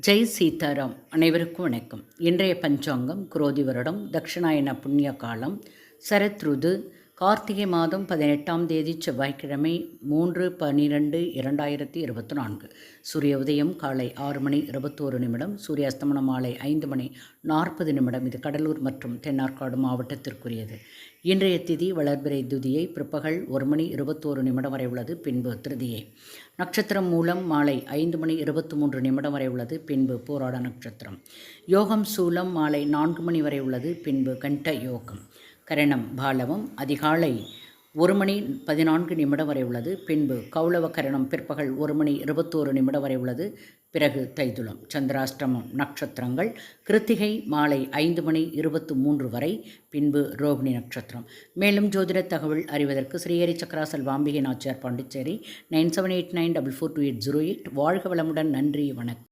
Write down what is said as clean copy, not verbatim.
ஜெய் சீதாராம். அனைவருக்கும் வணக்கம். இன்றைய பஞ்சாங்கம் குரோதி வருடம், தக்ஷிணாயன புண்ணிய காலம், சரத் ருது, கார்த்திகை மாதம் 18ஆம் தேதி செவ்வாய்க்கிழமை, 3/12/2024. சூரிய உதயம் காலை 6:21, சூரிய அஸ்தமனம் மாலை 5:40. இது கடலூர் மற்றும் தென்னார்காடு மாவட்டத்திற்குரியது. இன்றைய திதி வளர்பிறை துதியை பிற்பகல் 1:21 வரை உள்ளது. பின்பு திருதியை. நட்சத்திரம் மூலம் மாலை 5:23 வரை உள்ளது. பின்பு போராட நட்சத்திரம். யோகம் சூலம் மாலை 4 வரை உள்ளது. பின்பு கண்ட யோகம். கரணம் பாலவம் அதிகாலை 1:14 வரை உள்ளது. பின்பு கௌளவ கரணம் பிற்பகல் 1:21 வரை உள்ளது. பிறகு தைதுளம். சந்திராஷ்டமம் நட்சத்திரங்கள் கிருத்திகை மாலை 5:23 வரை. பின்பு ரோகிணி நட்சத்திரம். மேலும் ஜோதிட தகவல் அறிவதற்கு ஸ்ரீஹரி சக்கராசல் வாம்பிகை நாச்சியார், பாண்டிச்சேரி 9789442808. வாழ்க வளமுடன். நன்றி, வணக்கம்.